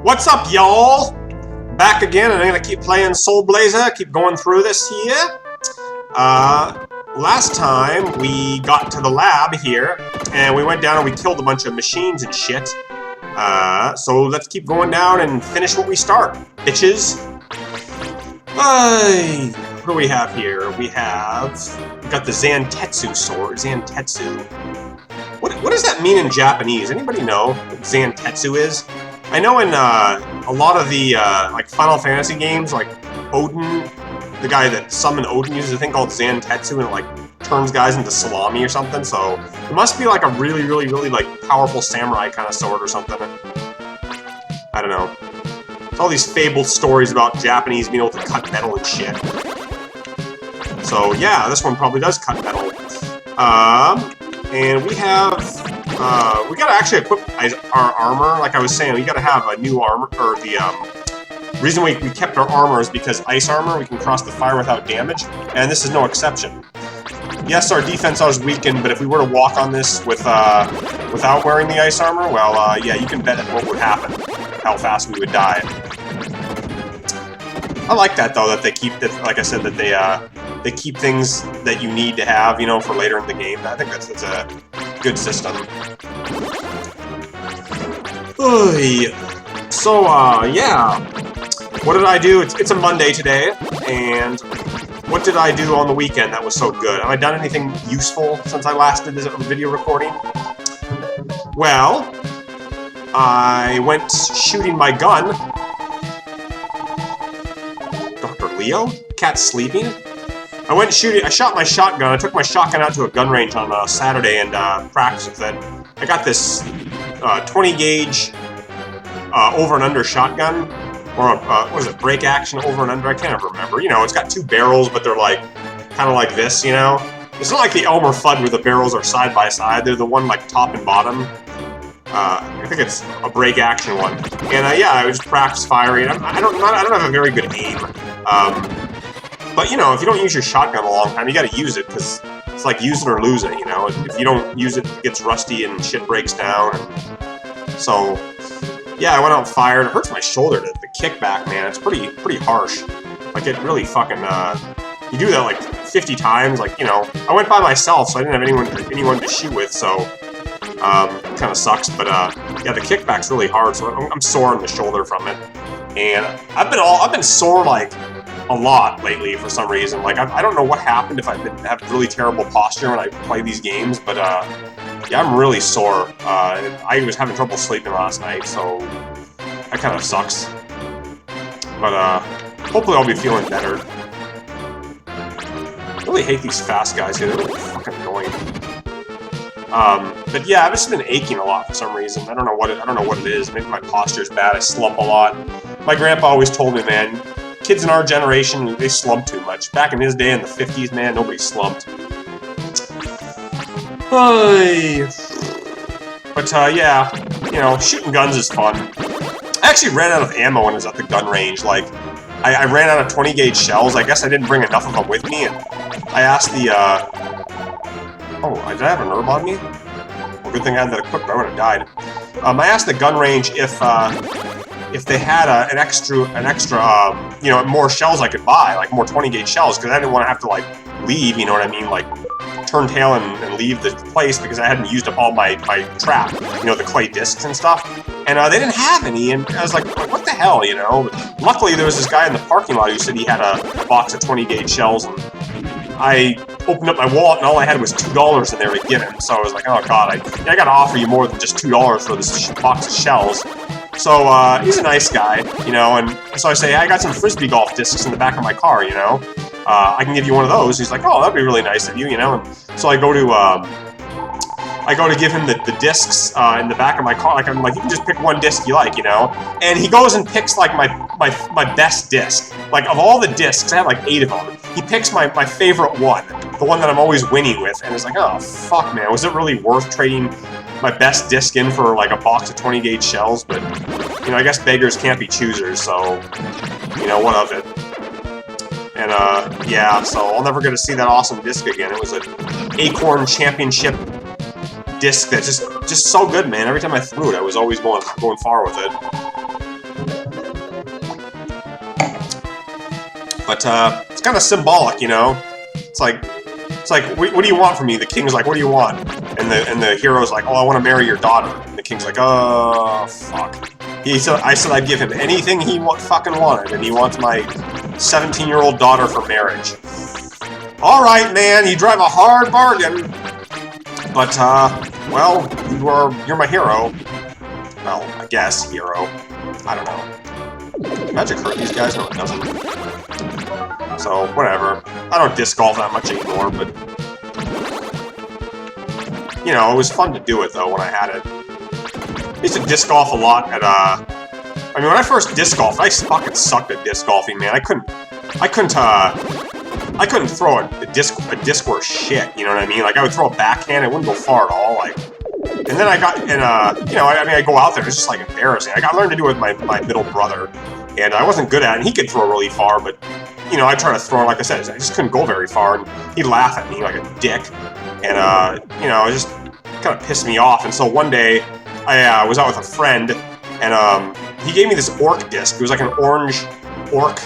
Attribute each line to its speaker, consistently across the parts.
Speaker 1: What's up, y'all? Back again, and I'm gonna keep playing Soul Blazer, keep going through this here. Last time we got to the lab here, and we went down and we killed a bunch of machines and shit. So let's keep going down and finish what we start, bitches. What do we have here? We got the Zantetsu sword. Zantetsu. What does that mean in Japanese? Anybody know what Zantetsu is? I know in a lot of the like Final Fantasy games, like Odin, the guy that summoned Odin uses a thing called Zantetsu, and it like turns guys into salami or something. So it must be like a really like powerful samurai kind of sword or something. I don't know. It's all these fabled stories about Japanese being able to cut metal and shit. So yeah, this one probably does cut metal. And we gotta actually equip our armor. Like I was saying, we gotta have a new armor, or the reason we kept our armor is because ice armor, we can cross the fire without damage, and this is no exception. Yes, our defense is weakened, but if we were to walk on this without wearing the ice armor, well, yeah, you can bet what would happen, how fast we would die. I like that, though, that they keep, like I said, that they keep things that you need to have, you know, for later in the game. I think that's a good system. So, yeah. What did I do? It's a Monday today, and what did I do on the weekend that was so good? Have I done anything useful since I last did this video recording? Well, I went shooting my gun. Dr. Leo? Cat's sleeping? I went shooting, I shot my shotgun. I took my shotgun out to a gun range on Saturday and practiced with it. I got this 20 gauge over and under shotgun, or what is it, break action over and under? I can't ever remember. You know, it's got two barrels, but they're like, kind of like this, you know? It's not like the Elmer Fudd where the barrels are side by side. They're the one like top and bottom. I think it's a break action one. And yeah, I was just practice firing. I don't have a very good aim. But, you know, if you don't use your shotgun a long time, you gotta use it, because it's like use it or lose it, you know? If you don't use it, it gets rusty and shit breaks down. And so, yeah, I went out and fired. It hurts my shoulder, the kickback, man. It's pretty harsh. Like, it really fucking, you do that, like, 50 times, like, you know. I went by myself, so I didn't have anyone to shoot with, so, it kind of sucks. But, yeah, the kickback's really hard, so I'm sore in the shoulder from it. And I've been sore, like, a lot lately for some reason. Like, I don't know what happened, if I have really terrible posture when I play these games, but yeah, I'm really sore. I was having trouble sleeping last night, so that kind of sucks. But hopefully I'll be feeling better. I really hate these fast guys here. They're really fucking annoying. But yeah, I've just been aching a lot for some reason. I don't know what it is. Maybe my posture's bad. I slump a lot. My grandpa always told me, man, kids in our generation, they slump too much. Back in his day, in the 50s, man, nobody slumped. But, yeah, you know, shooting guns is fun. I actually ran out of ammo when I was at the gun range. Like, I ran out of 20 gauge shells. I guess I didn't bring enough of them with me, and I asked the, oh, did I have a herb on me? Well, good thing I had that equipped, or I would have died. I asked the gun range if they had an extra, you know, more shells I could buy, like more 20 gauge shells, because I didn't want to have to, like, leave, you know what I mean? Like, turn tail and leave the place because I hadn't used up all my trap, you know, the clay discs and stuff. And they didn't have any, and I was like, what the hell, you know? But luckily, there was this guy in the parking lot who said he had a box of 20 gauge shells, and I opened up my wallet, and all I had was $2 in there to give him. So I was like, oh god, I gotta offer you more than just $2 for this box of shells. So, he's a nice guy, you know, and so I say, hey, I got some Frisbee golf discs in the back of my car, you know? I can give you one of those. He's like, oh, that'd be really nice of you, you know? And so I go to give him the discs in the back of my car. Like, I'm like, you can just pick one disc you like, you know? And he goes and picks, like, my best disc. Like, of all the discs, I have, like, 8 of them. He picks my favorite one, the one that I'm always winning with. And it's like, oh, fuck, man. Was it really worth trading my best disc in for, like, a box of 20 gauge shells? But, you know, I guess beggars can't be choosers, so, you know, what of it? And, yeah, so I'll never get to see that awesome disc again. It was an Acorn Championship disc that's just so good, man. Every time I threw it, I was always going far with it. But it's kind of symbolic, you know. It's like, what do you want from me? The king's like, what do you want? And the hero's like, oh, I want to marry your daughter. And the king's like, oh, fuck. I said I'd give him anything he fucking wanted, and he wants my 17-year-old daughter for marriage. All right, man, you drive a hard bargain. But well, you're my hero. Well, I guess hero. I don't know. Magic hurt these guys? No, it doesn't. So, whatever. I don't disc golf that much anymore, but... You know, it was fun to do it, though, when I had it. I used to disc golf a lot at, I mean, when I first disc golfed, I fucking sucked at disc golfing, man. I couldn't throw a disc worth shit, you know what I mean? Like, I would throw a backhand, it wouldn't go far at all, like... And then I got, you know, I mean, I go out there, it's just, like, embarrassing. I learned to do it with my middle brother, and I wasn't good at it, and he could throw really far, but, you know, I try to throw, like I said, I just couldn't go very far, and he'd laugh at me like a dick, and, you know, it just kind of pissed me off, and so one day, I was out with a friend, and, he gave me this orc disc. It was like an orange orc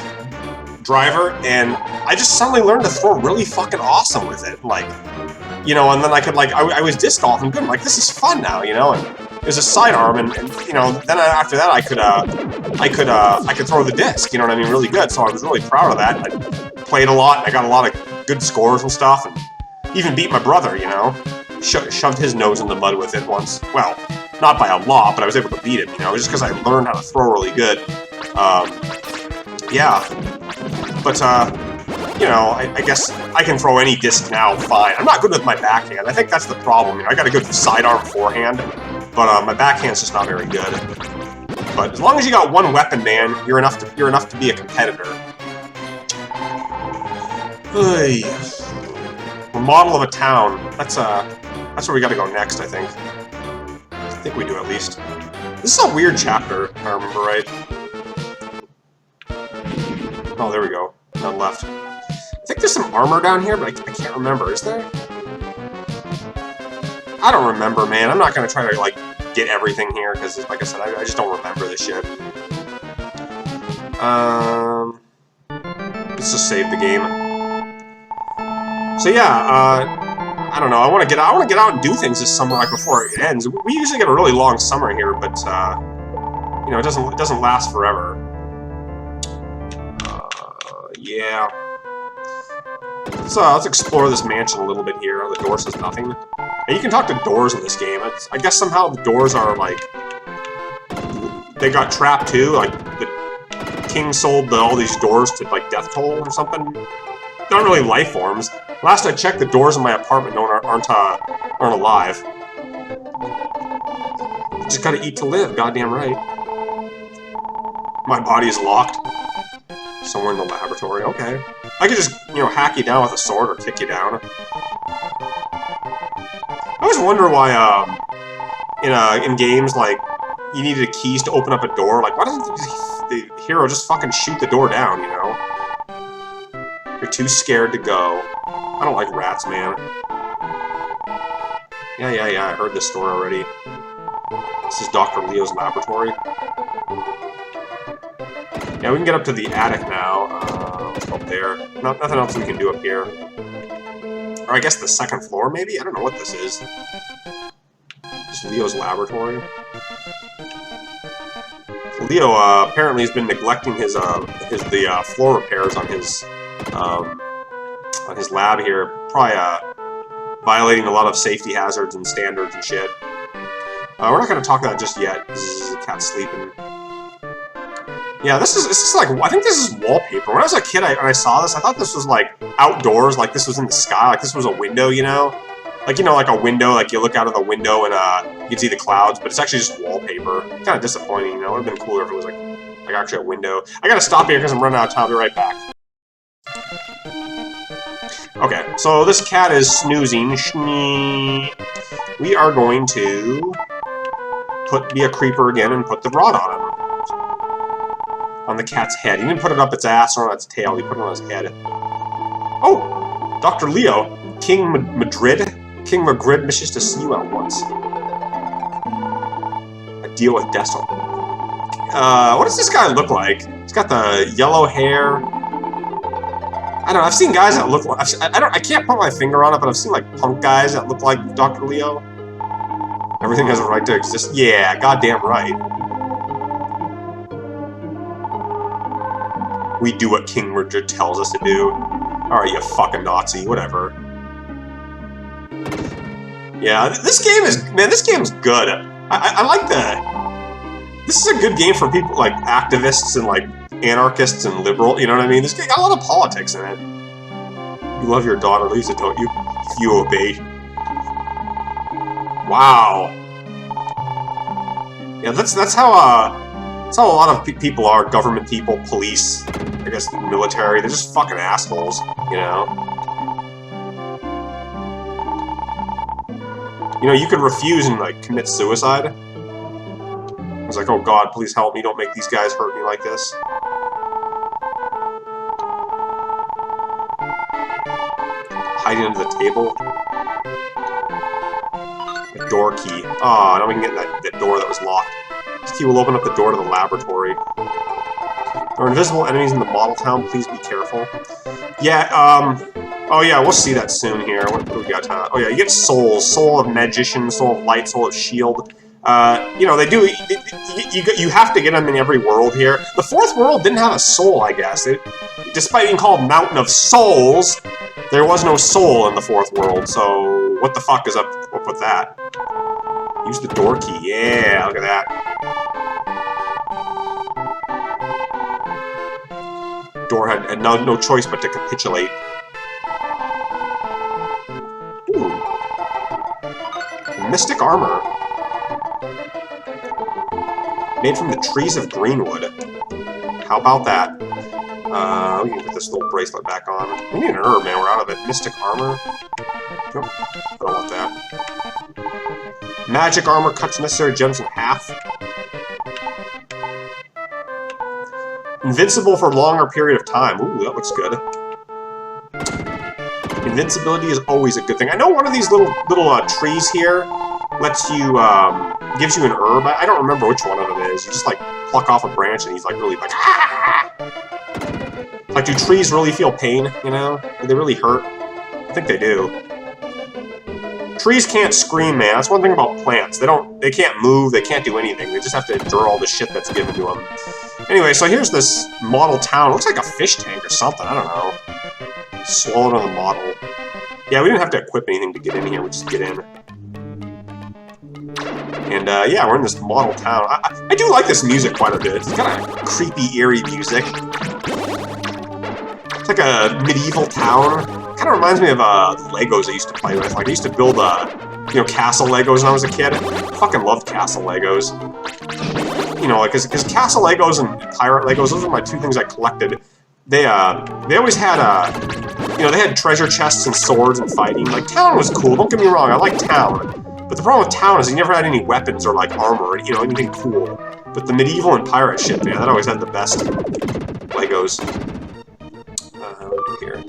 Speaker 1: driver, and I just suddenly learned to throw really fucking awesome with it, like, you know, and then I could, like, I was disc golfing good, I'm like, this is fun now, you know, and it was a sidearm, and you know, then after that I could throw the disc, you know what I mean, really good, so I was really proud of that. I played a lot, and I got a lot of good scores and stuff, and even beat my brother, you know, shoved his nose in the mud with it once, well, not by a lot, but I was able to beat him, you know, just because I learned how to throw really good. Yeah, but, you know, I guess I can throw any disc now fine. I'm not good with my backhand. I think that's the problem. You know, I got a good sidearm forehand, but my backhand's just not very good. But as long as you got one weapon, man, you're enough to be a competitor. Hey. Model of a town. That's where we got to go next, I think. I think we do at least. This is a weird chapter, if I remember right. Oh, there we go. None left. I think there's some armor down here, but I can't remember. Is there? I don't remember, man. I'm not going to try to, like, get everything here, because, like I said, I just don't remember this shit. Let's just save the game. So, yeah, I don't know. I want to get out and do things this summer, like, before it ends. We usually get a really long summer here, but, you know, it doesn't last forever. Yeah. So let's explore this mansion a little bit here. The door says nothing. And you can talk to doors in this game. I guess somehow the doors are like... They got trapped too. Like, the king sold all these doors to, like, Death Toll or something. Not really life forms. Last I checked, the doors in my apartment aren't alive. You just gotta eat to live, goddamn right. My body is locked. Somewhere in the laboratory, okay. I could just, you know, hack you down with a sword or kick you down. I always wonder why, in games, like, you needed keys to open up a door. Like, why doesn't the hero just fucking shoot the door down, you know? You're too scared to go. I don't like rats, man. Yeah, I heard this story already. This is Dr. Leo's laboratory. Yeah, we can get up to the attic now. Let's go up there. Nothing else we can do up here. Or I guess the second floor, maybe? I don't know what this is. Just Leo's laboratory. Leo apparently has been neglecting his floor repairs on his lab here. Probably violating a lot of safety hazards and standards and shit. We're not going to talk about that just yet. The cat's sleeping. Yeah, this is like, I think this is wallpaper. When I was a kid, when I saw this, I thought this was like outdoors, like this was in the sky, like this was a window, you know? Like, you know, like a window, like you look out of the window and you can see the clouds, but it's actually just wallpaper. Kind of disappointing, you know? It would have been cooler if it was like actually a window. I gotta stop here because I'm running out of time. I'll be right back. Okay, so this cat is snoozing. We are going to be a creeper again and put the rod on him. On the cat's head. He didn't put it up its ass or on its tail, he put it on his head. Oh! Dr. Leo, King Madrid wishes to see you at once. A deal with Dessel. What does this guy look like? He's got the yellow hair. I don't know, I've seen guys that look like... I can't put my finger on it, but I've seen, like, punk guys that look like Dr. Leo. Everything has a right to exist. Yeah, goddamn right. We do what King Richard tells us to do. Alright, you fucking Nazi, whatever. Yeah, this game is... Man, this game is good. I like the... This is a good game for people, like, activists and, like, anarchists and liberal, you know what I mean? This game got a lot of politics in it. You love your daughter, Lisa, don't you? If you obey. Wow. Yeah, that's how a lot of people are. Government people, police, I guess military. They're just fucking assholes, you know? You know, you could refuse and, like, commit suicide. I was like, oh god, please help me, don't make these guys hurt me like this. Hiding under the table. A door key. Ah, now we can get that door that was locked. This key will open up the door to the laboratory. There are invisible enemies in the model town, please be careful. Yeah, oh yeah, we'll see that soon here. What do we got? Oh yeah, you get souls. Soul of Magician, Soul of Light, Soul of Shield. You know, they do... You have to get them in every world here. The fourth world didn't have a soul, I guess. Despite being called Mountain of Souls, there was no soul in the fourth world, so what the fuck is up with that? Use the door key. Yeah, look at that. Door had no choice but to capitulate. Ooh. Mystic armor. Made from the trees of Greenwood. How about that? We can put this little bracelet back on. We need an herb, man. We're out of it. Mystic armor. Nope. I don't want that. Magic armor cuts necessary gems in half. Invincible for a longer period of time. Ooh, that looks good. Invincibility is always a good thing. I know one of these little trees here lets you, gives you an herb. I don't remember which one of them is. You just, like, pluck off a branch and he's, like, really, like, ah! Like, do trees really feel pain, you know? Do they really hurt? I think they do. Trees can't scream, man. That's one thing about plants. They can't move, they can't do anything. They just have to endure all the shit that's given to them. Anyway, so here's this model town. It looks like a fish tank or something, I don't know. Swallowed on the model. Yeah, we didn't have to equip anything to get in here, we just get in. And, yeah, we're in this model town. I do like this music quite a bit. It's kind of creepy, eerie music. It's like a medieval town. Kind of reminds me of Legos I used to play with. Like, I used to build, you know, castle Legos when I was a kid. I fucking loved castle Legos. You know, like, because castle Legos and pirate Legos, those were my two things I collected. They always had, you know, they had treasure chests and swords and fighting. Like, town was cool, don't get me wrong, I like town. But the problem with town is you never had any weapons or, like, armor or, you know, anything cool. But the medieval and pirate shit, man, that always had the best Legos. What do we do here?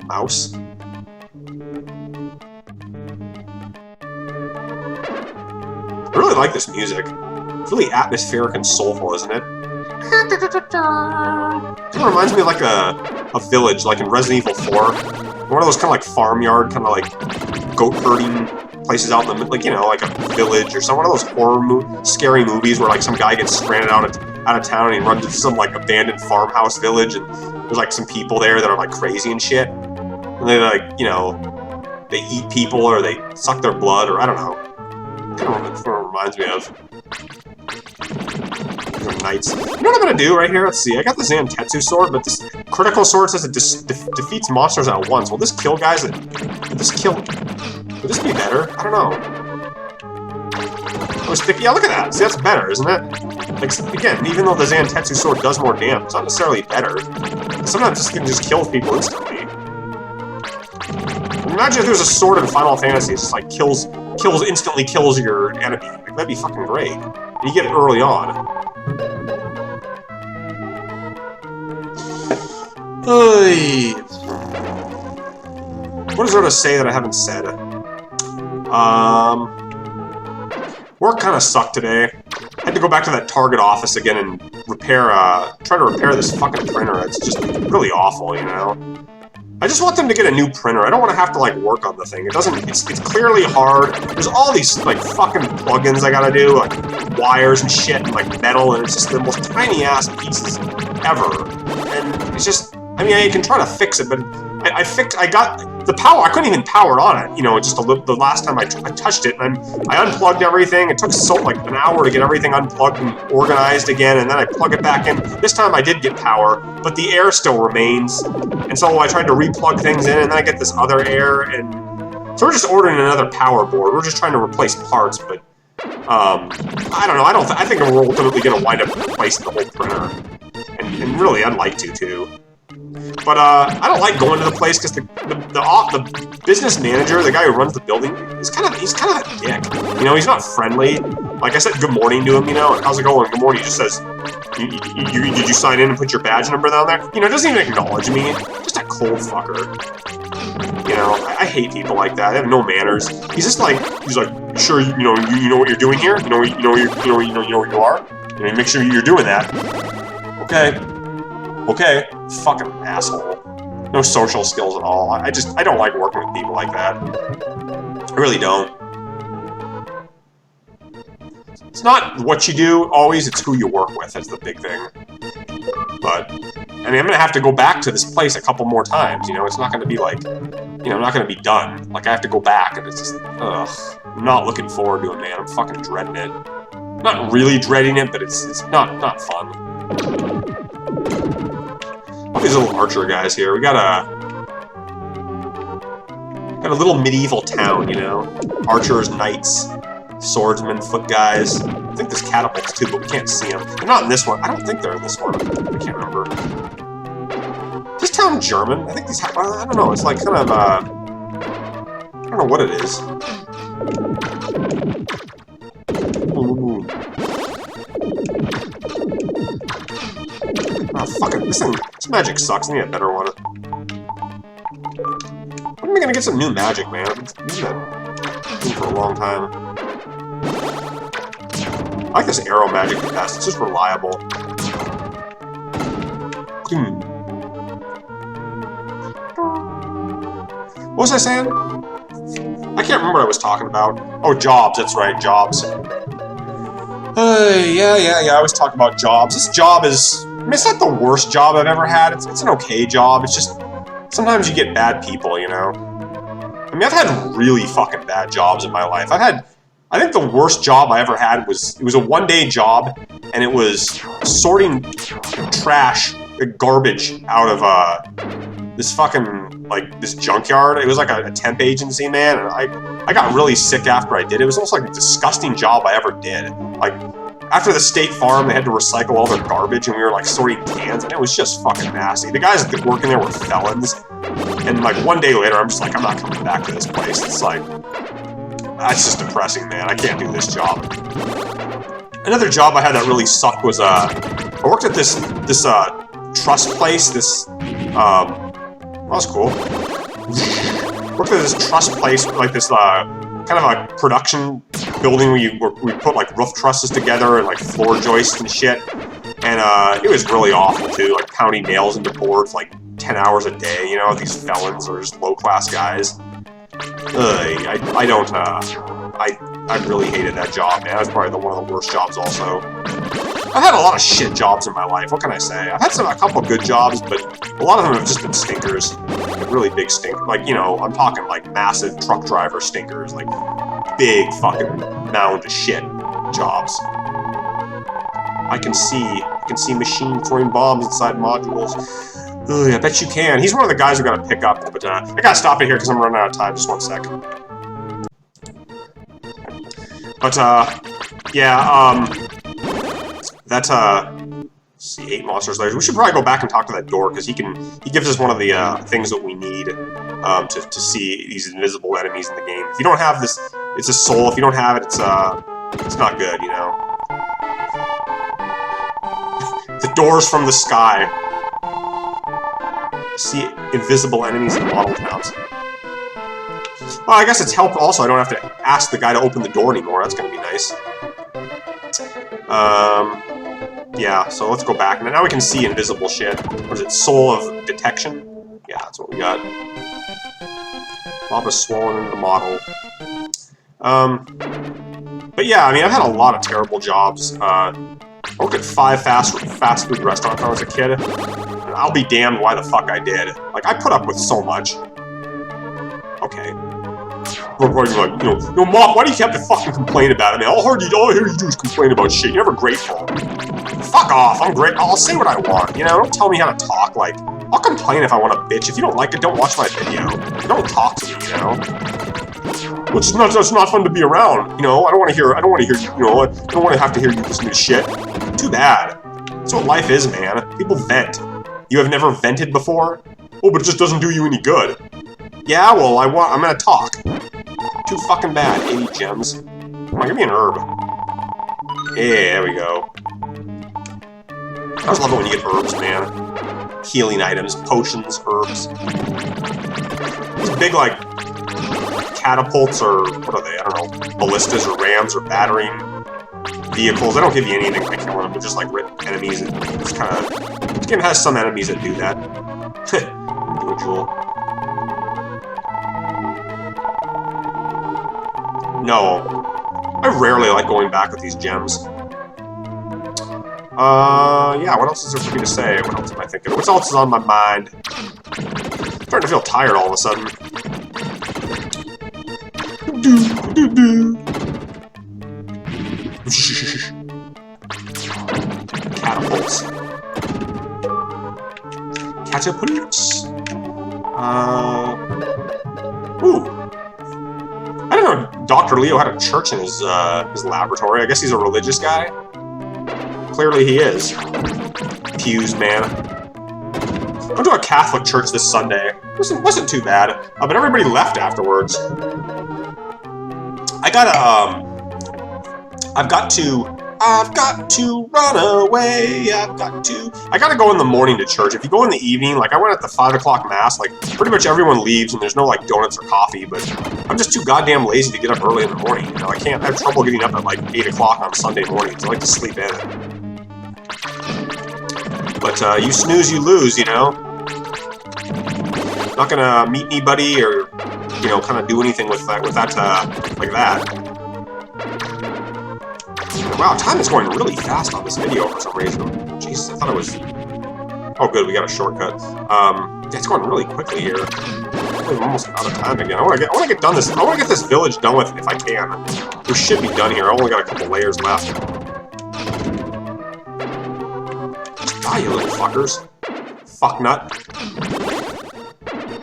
Speaker 1: Mouse. I really like this music. It's really atmospheric and soulful, isn't it? It kind of reminds me of like a village, like in Resident Evil 4. One of those kind of like farmyard, kind of like goat herding places out in the, like, you know, like a village or some one of those horror scary movies where like some guy gets stranded out of town and he runs into some like abandoned farmhouse village and there's like some people there that are like crazy and shit. And they like, you know, they eat people or they suck their blood or I don't know. Kind of reminds me of. Knights. You know what I'm gonna do right here? Let's see. I got the Zantetsu sword, but this critical sword says it defeats monsters at once. Will this kill guys? Would this be better? I don't know. Yeah, look at that. See, that's better, isn't it? Like, again, even though the Zantetsu sword does more damage, it's not necessarily better. Sometimes this thing just kills people instantly. Imagine if there's a sword in Final Fantasy, it's just like instantly kills your enemy. Like, that'd be fucking great. And you get it early on. What is there to say that I haven't said? Work kind of sucked today. I to go back to that Target office again and repair, try to repair this fucking printer. It's just really awful, you know? I just want them to get a new printer. I don't want to have to, like, work on the thing. It's clearly hard. There's all these, like, fucking plugins I gotta do, like, wires and shit and, like, metal, and it's just the most tiny-ass pieces ever. And it's just, I mean, I can try to fix it, but I got the power. I couldn't even power it on it, you know, just the last time I touched it, and I unplugged everything. It took like an hour to get everything unplugged and organized again, and then I plug it back in. This time I did get power, but the air still remains, and so I tried to replug things in, and then I get this other air, and so we're just ordering another power board. We're just trying to replace parts, but I don't know. I think we're ultimately going to wind up replacing the whole printer, and really I'd like to too. But I don't like going to the place because the business manager, the guy who runs the building, he's kind of a dick. You know, he's not friendly. Like I said, good morning to him. You know, how's it going? Good morning. He just says, did you sign in and put your badge number down there? You know, doesn't even acknowledge me. Just a cold fucker. You know, I hate people like that. They have no manners. He's like, sure, you know what you're doing here. You know where you are. You know, make sure you're doing that. Okay, fucking asshole. No social skills at all. I don't like working with people like that. I really don't. It's not what you do, always, it's who you work with. That's the big thing. But, I mean, I'm gonna have to go back to this place a couple more times, you know? It's not gonna be like, you know, I'm not gonna be done. Like, I have to go back, and it's just, ugh. I'm not looking forward to it, man. I'm fucking dreading it. Not really dreading it, but it's not fun. All these little archer guys here. We got a little medieval town, you know? Archers, knights, swordsmen, foot guys. I think there's catapults too, but we can't see them. They're not in this one. I don't think they're in this one. I can't remember. Is this town German? I think these. I don't know. It's like kind of I don't know what it is. Ooh. Oh, fucking, this magic sucks. I need a better one. When am I gonna get some new magic, man? I've been using that for a long time. I like this arrow magic the best. It's just reliable. What was I saying? I can't remember what I was talking about. Oh, jobs. That's right, jobs. Yeah. I was talking about jobs. This job is... I mean, it's not the worst job I've ever had. It's an okay job. It's just... Sometimes you get bad people, you know? I mean, I've had really fucking bad jobs in my life. I think the worst job I ever had was... It was a one-day job, and it was sorting trash, garbage out of, this fucking, like, this junkyard. It was like a temp agency, man, and I got really sick after I did it. It was almost like a disgusting job I ever did. Like, after the state farm, they had to recycle all their garbage, and we were, like, sorting cans, and it was just fucking nasty. The guys that working there were felons, and, like, one day later, I'm just like, I'm not coming back to this place. It's like, that's just depressing, man. I can't do this job. Another job I had that really sucked was, I worked at this trust place, this, that was cool. Worked at this trust place, like this, kind of a production building where we put, like, roof trusses together and, like, floor joists and shit. And, it was really awful, too, like, pounding nails into boards, like, 10 hours a day, you know? These felons are just low-class guys. I really hated that job, man. That was probably one of the worst jobs, also. I've had a lot of shit jobs in my life, what can I say? I've had a couple good jobs, but a lot of them have just been stinkers. Like, really big stinkers. Like, you know, I'm talking, like, massive truck driver stinkers. Like, big fucking mound of shit jobs. I can see machine throwing bombs inside modules. Ugh, I bet you can. He's one of the guys we gotta pick up, but I gotta stop it here because I'm running out of time. Just one sec. But, yeah, that's, let's see, 8 monsters later. We should probably go back and talk to that door, because he gives us one of the, things that we need, to see these invisible enemies in the game. If you don't have this, it's a soul. If you don't have it, it's not good, you know? The doors from the sky. See invisible enemies in model towns. Well, I guess it's helped also. I don't have to ask the guy to open the door anymore. That's going to be nice. Yeah, so let's go back. Now we can see invisible shit. What is it? Soul of Detection? Yeah, that's what we got. Lava swollen into the model. But yeah, I mean, I've had a lot of terrible jobs. I worked at 5 fast food restaurants when I was a kid. I'll be damned why the fuck I did. Like, I put up with so much. Okay. Like, Mop, why do you have to fucking complain about it, man? All I hear you do is complain about shit. You're never grateful. Fuck off. I'm great. I'll say what I want. Don't tell me how to talk. Like, I'll complain if I want to bitch. If you don't like it, don't watch my video. Don't talk to me, Well, it's not fun to be around. I don't want to hear. I don't want to have to hear you listen to shit. Too bad. That's what life is, man. People vent. You have never vented before? Oh, but it just doesn't do you any good. Yeah, well, I'm gonna talk. Too fucking bad. 80 gems. Come on, give me an herb. Yeah, there we go. I always love it when you get herbs, man. Healing items, potions, herbs. These big, like, catapults or, what are they? I don't know. Ballistas or rams or battering vehicles. They don't give you anything by killing them. They're just, like, enemies. It's kind of... This game has some enemies that do that. Individual. No. I rarely like going back with these gems. Yeah, what else is there for me to say? What else am I thinking? What else is on my mind? I'm starting to feel tired all of a sudden. Catapults. Catapults. Ooh. I didn't know Dr. Leo had a church in his laboratory. I guess he's a religious guy. Clearly he is. Pews, man. I went to a Catholic church this Sunday. It wasn't too bad, but everybody left afterwards. I've got to run away. I gotta go in the morning to church. If you go in the evening, like I went at the 5 o'clock mass, like pretty much everyone leaves and there's no like donuts or coffee, but I'm just too goddamn lazy to get up early in the morning. I have trouble getting up at like 8 o'clock on Sunday mornings. I like to sleep in. But you snooze, you lose, Not gonna meet anybody or, kind of do anything with that, like that. Wow, time is going really fast on this video for some reason. Jesus, I thought it was... Oh, good, we got a shortcut. It's going really quickly here. I'm almost out of time again. I want to get done this. I want to get this village done with if I can. We should be done here. I only got a couple layers left. Just die, you little fuckers. Fuck nut.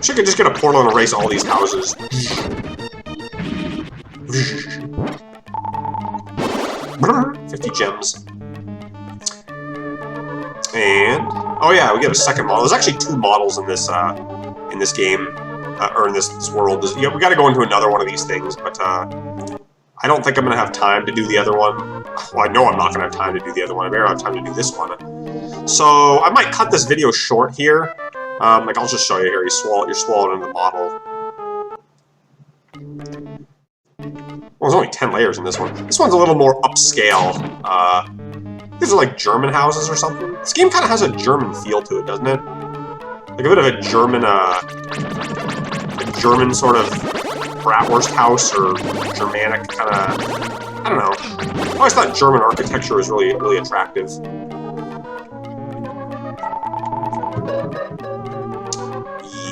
Speaker 1: Should just get a portal and erase all these houses. 50 gems. And oh yeah, we get a second model. There's actually 2 models in this game, or in this world. We got to go into another one of these things, but I don't think I'm gonna have time to do the other one. Well, I know I'm not gonna have time to do the other one. I better have time to do this one. So I might cut this video short here. Like I'll just show you here. You're swallowed into the model. Well, there's only 10 layers in this one. This one's a little more upscale. These are like German houses or something. This game kind of has a German feel to it, doesn't it? Like a bit of a German sort of bratwurst house or Germanic kind of. I don't know. I always thought German architecture was really, really attractive.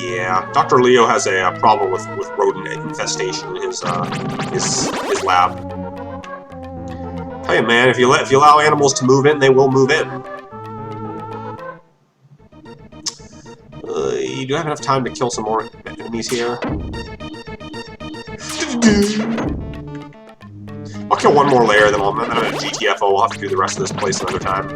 Speaker 1: Yeah, Dr. Leo has a problem with rodent infestation in his lab. Tell you, man, if you allow animals to move in, they will move in. You do have enough time to kill some more enemies here. I'll kill one more layer, then I'm gonna GTFO. We'll have to do the rest of this place another time.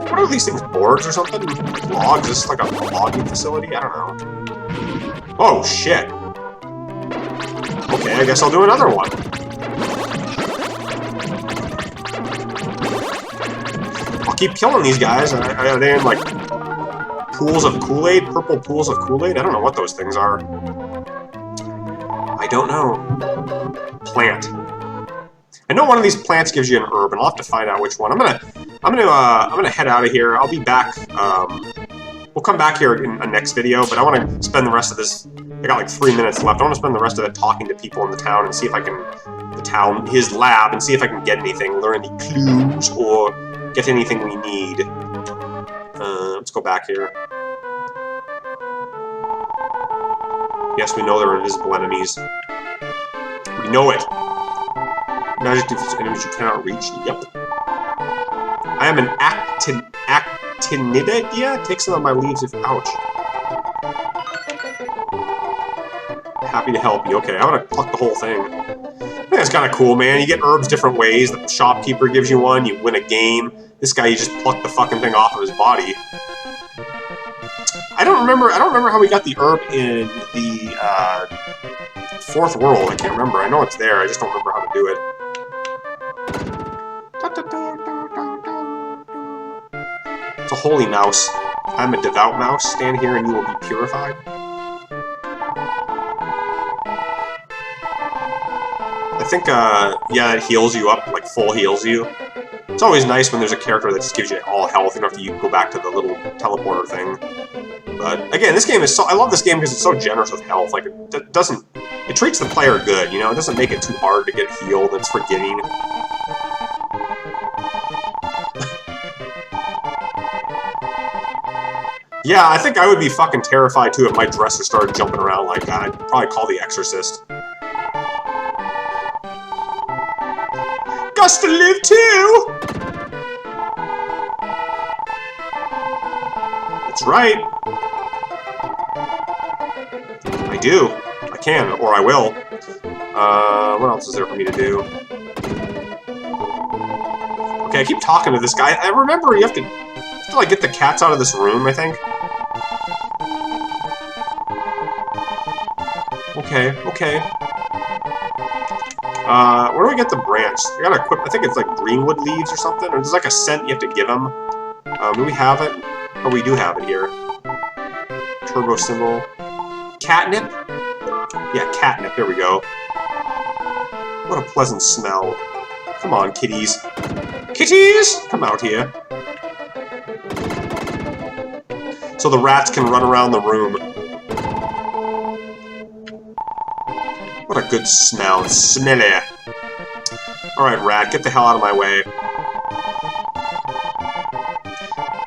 Speaker 1: What are these things, boards or something? Like logs? Is this like a logging facility? I don't know. Oh, shit. Okay, I guess I'll do another one. I'll keep killing these guys. Are they in, like, Pools of Kool-Aid? Purple pools of Kool-Aid? I don't know what those things are. I don't know. Plant. I know one of these plants gives you an herb, and I'll have to find out which one. I'm gonna head out of here. I'll be back. We'll come back here in a next video, but I want to spend the rest of this. I got like 3 minutes left. I want to spend the rest of it talking to people in the town and see if I can, his lab, and see if I can get anything, learn any clues, or get anything we need. Let's go back here. Yes, we know they're invisible enemies. We know it. Magic defeats enemies you cannot reach. Yep. I am an actinidia. Take some of my leaves if... Ouch. Happy to help you. Okay, I'm gonna pluck the whole thing. I think that's kind of cool, man. You get herbs different ways. The shopkeeper gives you one. You win a game. This guy, you just pluck the fucking thing off of his body. I don't remember how we got the herb in the fourth world. I can't remember. I know it's there. I just don't remember how to do it. It's a holy mouse. I'm a devout mouse. Stand here and you will be purified. I think, yeah, it heals you up, like full heals you. It's always nice when there's a character that just gives you all health. You don't have to go back to the little teleporter thing. But again, this game is so... I love this game because it's so generous with health. Like, it doesn't... It treats the player good, you know? It doesn't make it too hard to get healed. It's forgiving. Yeah, I think I would be fucking terrified too if my dresser started jumping around like that. I'd probably call the Exorcist. Gus to live too! That's right. I do. I can, or I will. What else is there for me to do? Okay, I keep talking to this guy. I remember you have to like get the cats out of this room, I think. Okay, okay. Where do we get the branch? I gotta equip, I think it's like greenwood leaves or something, or there's like a scent you have to give them. Do we have it? Oh, we do have it here. Turbo symbol. Catnip? Yeah, catnip, there we go. What a pleasant smell. Come on, kitties. Kitties! Come out here. So the rats can run around the room. What a good smell. It's smelly. Alright, rat, get the hell out of my way.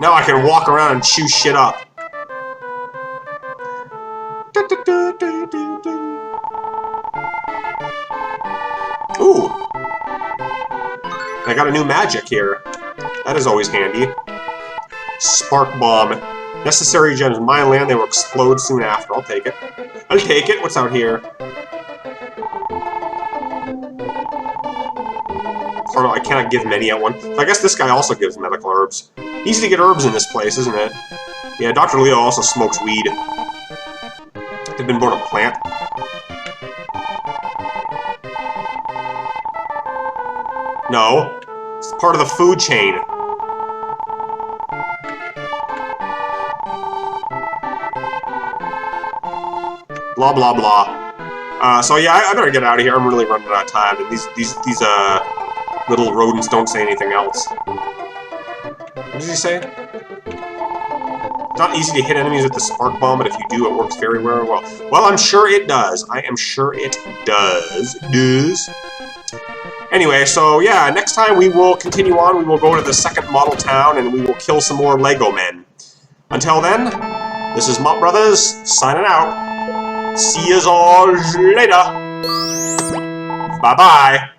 Speaker 1: Now I can walk around and chew shit up. Ooh! I got a new magic here. That is always handy. Spark bomb. Necessary gems. Mine land, they will explode soon after. I'll take it. I'll take it. What's out here? Or I cannot give many at once. So I guess this guy also gives medical herbs. Easy to get herbs in this place, isn't it? Yeah, Dr. Leo also smokes weed. They've been born a plant. No. It's part of the food chain. Blah, blah, blah. So yeah, I better get out of here. I'm really running out of time. And these little rodents don't say anything else. What did he say? It's not easy to hit enemies with the spark bomb, but if you do, it works very, very well. Well, I'm sure it does. I am sure it does. Anyway, so yeah, next time we will continue on. We will go to the second model town, and we will kill some more Lego men. Until then, this is Mopbrothers, signing out. See yous all later. Bye-bye.